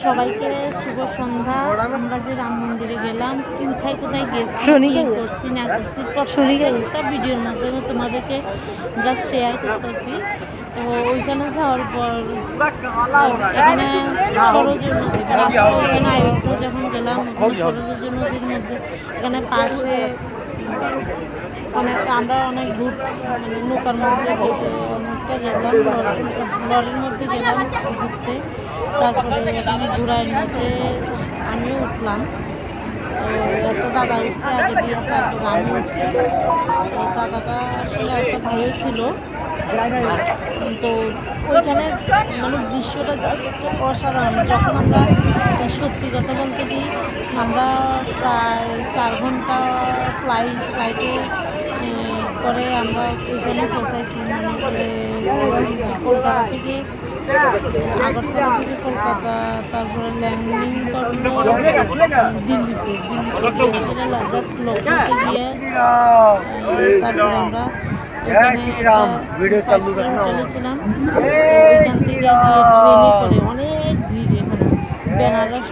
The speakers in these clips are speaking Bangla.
সবাইকে শুভ সন্ধ্যা। আমরা যে রাম মন্দিরে গেলাম, কোথায় কোথায় গেছি, কি করছি না করছি প্রত্যেকটা ভিডিওর মাধ্যমে তোমাদেরকে জাস্ট শেয়ার করতেছি। তো ওইখানে যাওয়ার পর এখানে সরোজ নদী, ওইখানে আয়োধ্যা যখন গেলাম সরোজ নদীর মধ্যে এখানে পাশে আমরা অনেক দূর নৌকার মধ্যে অনেকটা গেলাম, লরির মধ্যে গেলাম ঘুরতে। তারপরে এখানে ঘোড়ার মধ্যে আমিও উঠলাম। তো একটা দাদা উঠছে আগে দিয়ে, তারপরে আমি উঠছি। তো দাদাটা আসলে একটা ভাইও ছিল। তো ওইখানে দৃশ্যটা জাস্ট অসাধারণ। যখন আমরা সত্যি কথা বলতে কি, আমরা প্রায় 4 ঘন্টা ফ্লাইটে করে আমরা ওইখানে পৌঁছাইছি। কলকাতা থেকে আগরতলা থেকে কলকাতা, তারপরে ল্যান্ডিং করলো দিল্লিতে গিয়ে সেটা জাস্ট লখনৌতে গিয়ে তারপরে আমরা হোটেলে ছিলাম। ওইখান থেকে গিয়ে ট্রেনে করে অনেক ভিড়। এখানে বেনারস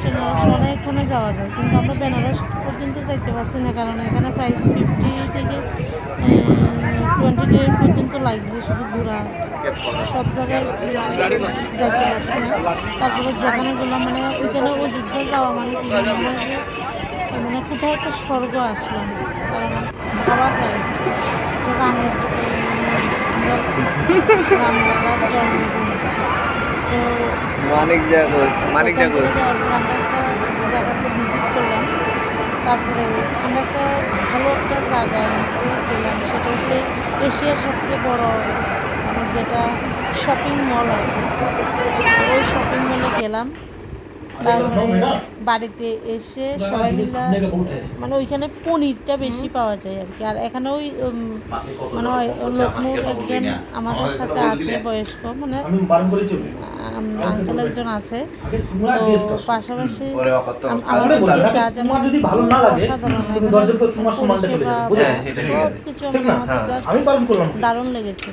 অনেকক্ষণে যাওয়া যায়, কিন্তু আমরা বেনারস পর্যন্ত যাইতে পারছি না, কারণ এখানে প্রায় 50 থেকে 20 ডে পর্যন্ত লাগছে শুধু ঘোরা। সব জায়গায় যাইতে পারছি না। তারপরে যেখানে গেলাম ওইখানে অযোধ্যা যাওয়া কোথায় একটা স্বর্গ আসলাম। কারণ ভাবা যায় যে রামের রামলালার জন্মদিন। তো যাওয়ার পর আমরা একটা জায়গাতে ভিজিট করলাম। তারপরে আমরা একটা ভালো একটা জায়গার মধ্যে গেলাম, সেটা হচ্ছে এশিয়ার সবচেয়ে বড় যেটা শপিং মল আর কি। ওই শপিং মলে গেলাম। তারপরে বাড়িতে এসে সবাই মিলে ওইখানে পনিরটা বেশি পাওয়া যায় আর কি। আর এখানে ওই লখনৌর একজন আমাদের সাথে আছে, বয়স্ক আঙ্কেল একজন আছে। তো পাশাপাশি আমাদের যা যা অসাধারণ দারুণ লেগেছে।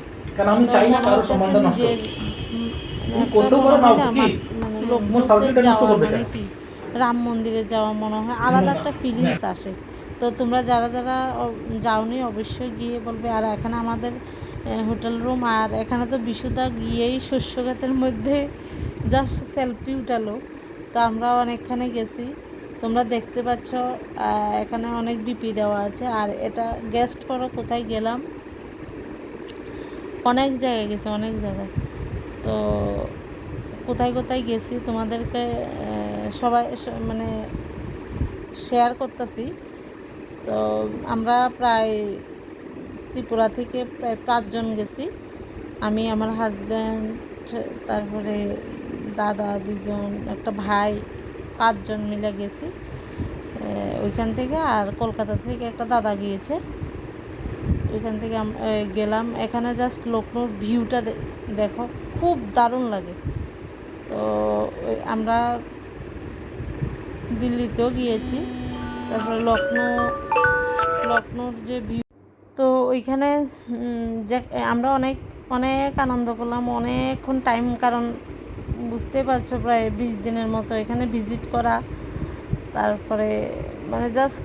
রাম মন্দিরে যাওয়া মনে হয় আলাদা একটা ফিলিংস আসে। তো তোমরা যারা যারা যাওনি অবশ্যই গিয়ে বলবে। আর এখানে আমাদের হোটেল রুম, আর এখানে তো বিশুদা গিয়েই শস্য ক্ষেতের মধ্যে জাস্ট সেলফি উঠালো। তো আমরা অনেকখানে গেছি, তোমরা দেখতে পাচ্ছ। এখানে অনেক ডিপি দেওয়া আছে। আর এটা গেস্ট করো কোথায় গেলাম, অনেক জায়গায় গেছি, অনেক জায়গায়। তো কোথায় কোথায় গেছি তোমাদেরকে সবাই শেয়ার করতেছি। তো আমরা প্রায় ত্রিপুরা থেকে প্রায় 5 জন গেছি। আমি, আমার হাজব্যান্ড, তারপরে দাদা 2 জন, একটা ভাই, 5 জন মিলে গেছি ওইখান থেকে। আর কলকাতা থেকে একটা দাদা গিয়েছে, ওইখান থেকে গেলাম। এখানে জাস্ট লখনৌর ভিউটা দেখো, খুব দারুণ লাগে। তো আমরা দিল্লিতেও গিয়েছি, তারপরে লখনৌর যে ভিউ, তো ওইখানে যে আমরা অনেক অনেক আনন্দ করলাম অনেকক্ষণ টাইম। কারণ বুঝতে পারছো প্রায় 20 দিনের মতো এখানে ভিজিট করা। তারপরে জাস্ট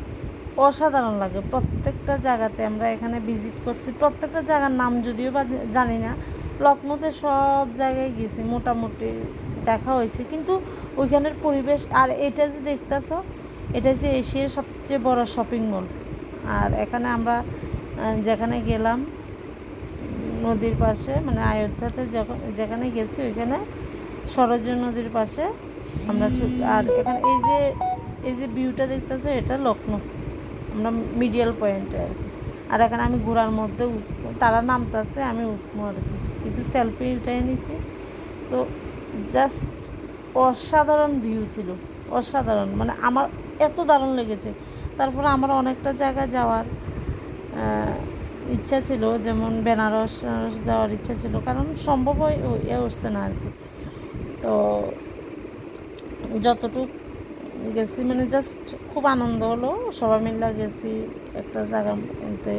অসাধারণ লাগে। প্রত্যেকটা জায়গাতে আমরা এখানে ভিজিট করছি, প্রত্যেকটা জায়গার নাম যদিও বা জানি না। লখনৌতে সব জায়গায় গেছি, মোটামুটি দেখা হয়েছে, কিন্তু ওইখানের পরিবেশ। আর এটা যে দেখতেছ, এটা যে এশিয়ার সবচেয়ে বড় শপিং মল। আর এখানে আমরা যেখানে গেলাম নদীর পাশে, অযোধ্যাতে যেখানে গেছি ওইখানে সরোজ নদীর পাশে আমরা। আর এখানে এই যে ভিউটা দেখতেছে, এটা লখনৌ, আমরা মিডিয়াল পয়েন্টে আর কি। আর এখানে আমি ঘোড়ার মধ্যে তারা নামতেছে, আমি উঠবো আর কি। কিছু সেলফি উঠাই নিছি। তো জাস্ট অসাধারণ ভিউ ছিল, অসাধারণ। আমার এত দারুণ লেগেছে। তারপরে আমার অনেকটা জায়গায় যাওয়ার ইচ্ছা ছিল, যেমন বেনারস যাওয়ার ইচ্ছা ছিল, কারণ সম্ভব উঠছে না আর কি। তো যতটুকু গেছি জাস্ট খুব আনন্দ হলো, সবাই মিলে গেছি একটা জায়গাতে।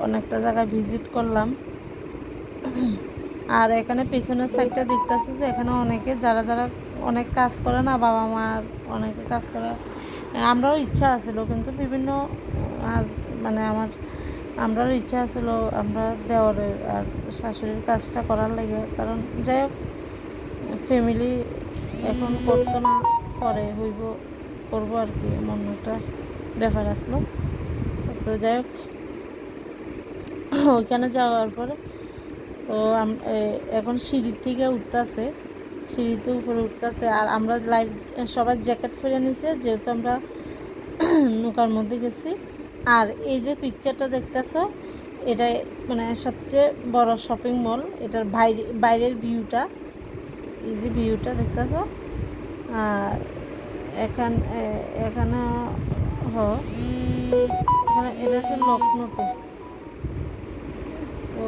অনেকটা জায়গায় ভিজিট করলাম। আর এখানে পেছনের সাইডটা দেখতেছি যে এখানে অনেকে যারা যারা অনেক কাজ করে না, বাবা মার অনেকে কাজ করে, আমরাও ইচ্ছা আছিল, কিন্তু বিভিন্ন মানে আমরাও ইচ্ছা আছিল আমরা দেওরের আর শাশুড়ির কাজটা করার লাগে, কারণ যাই হোক ফ্যামিলি এখন করতো না, পরে হইব করবো আর কি, এমন একটা ব্যাপার আসলো। তো যাই হোক ওইখানে যাওয়ার পরে তো এখন সিঁড়ির থেকে উঠতেছে, সিঁড়িতে উপরে উঠতেছে, আর আমরা লাইফ সবাই জ্যাকেট পরে নিছে, যেহেতু আমরা নৌকার মধ্যে গেছি। আর এই যে পিকচারটা দেখতেছ, এটা মানে সবচেয়ে বড় শপিং মল, এটার বাইরের ভিউটা, এই যে ভিউটা দেখতেছ। আর এখানে এখানে এটা হচ্ছে লখনৌতে। তো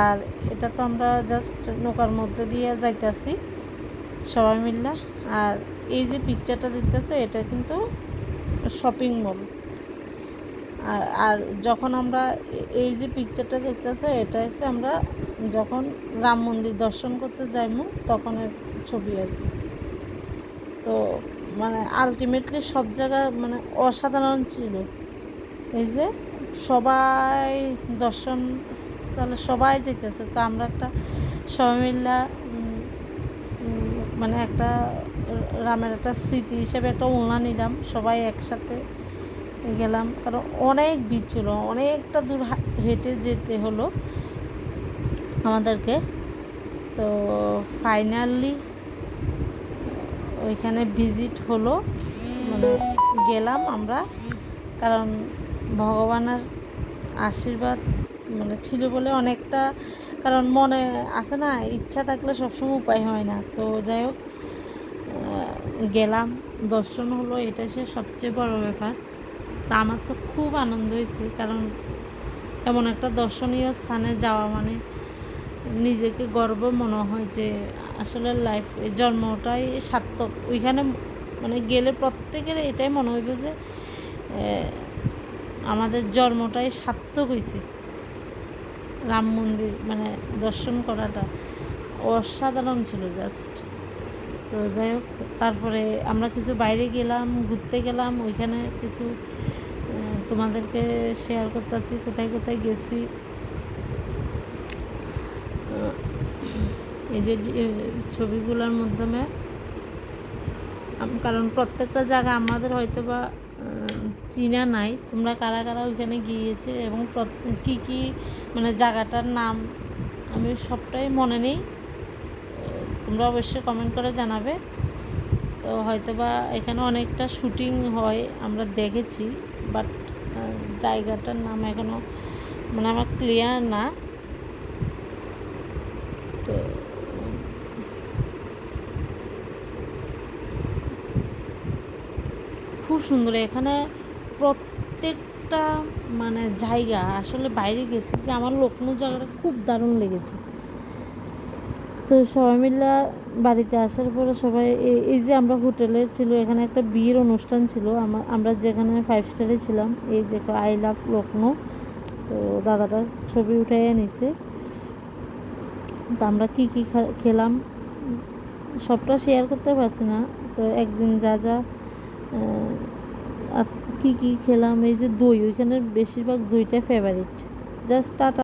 আর এটা তো আমরা জাস্ট নৌকার মধ্যে দিয়ে যাইতেছি সবাই মিললে। আর এই যে পিকচারটা দেখতেছে, এটা কিন্তু শপিং মল। আর যখন আমরা এই যে পিকচারটা দেখতেছে, এটা হচ্ছে আমরা যখন রাম মন্দির দর্শন করতে যাইমু তখনের ছবি আর কি। তো মানে আলটিমেটলি সব জায়গা মানে অসাধারণ ছিল। এই যে সবাই দর্শন, তাহলে সবাই যেতেছে, তো আমরা একটা সবাই মিল্লা মানে একটা রামের একটা স্মৃতি হিসেবে একটা ওড়না নিলাম, সবাই একসাথে গেলাম, কারণ অনেক ভিড় ছিল, অনেকটা দূর হেঁটে যেতে হলো আমাদেরকে। তো ফাইনালি ওইখানে ভিজিট হলো, মানে গেলাম আমরা, কারণ ভগবানের আশীর্বাদ মানে ছিল বলে অনেকটা, কারণ মনে আছে না, ইচ্ছা থাকলে সবসময় উপায় হয় না। তো যাই হোক গেলাম, দর্শন হলো, এটা সে সবচেয়ে বড় ব্যাপার। তা আমার তো খুব আনন্দ হয়েছে, কারণ এমন একটা দর্শনীয় স্থানে যাওয়া মানে নিজেকে গর্ব মনে হয় যে আসলে লাইফ জন্মটাই সার্থক। ওইখানে মানে গেলে প্রত্যেকের এটাই মনে হইবে যে আমাদের জন্মটাই সার্থক হয়েছে। রাম মন্দির মানে দর্শন করাটা অসাধারণ ছিল জাস্ট। তো যাই হোক তারপরে আমরা কিছু বাইরে গেলাম, ঘুরতে গেলাম, ওইখানে কিছু তোমাদেরকে শেয়ার করতেছি কোথায় কোথায় গেছি। এই যে ছবিগুলোর মাধ্যমে, কারণ প্রত্যেকটা জায়গা আমাদের হয়তো বা চিনা নাই, তোমরা কারা কারা ওইখানে গিয়েছে এবং কী কী মানে জায়গাটার নাম আমি সবটাই মনে নেই, তোমরা অবশ্যই কমেন্ট করে জানাবে। তো হয়তো বা এখানে অনেকটা শুটিং হয় আমরা দেখেছি, বাট জায়গাটার নাম এখনও মানে আমার ক্লিয়ার না। তো খুব সুন্দর এখানে প্রত্যেকটা মানে জায়গা, আসলে বাইরে গেছি যে আমার লখনৌ জায়গাটা খুব দারুণ লেগেছে। তো সবাই মিলে বাড়িতে আসার পরে সবাই এই যে আমরা হোটেলে ছিল, এখানে একটা বিয়ের অনুষ্ঠান ছিল, আমরা যেখানে 5 স্টারে ছিলাম, এই দেখো আই লাভ লখনৌ। তো দাদাটা ছবি উঠাইয়া নিছে। তো আমরা কী কী খেলাম সবটা শেয়ার করতে পারছি না, তো একদিন যা যা কী কী খেলাম, এই যে দই, ওইখানে বেশিরভাগ দইটা ফেভারিট। Just tata.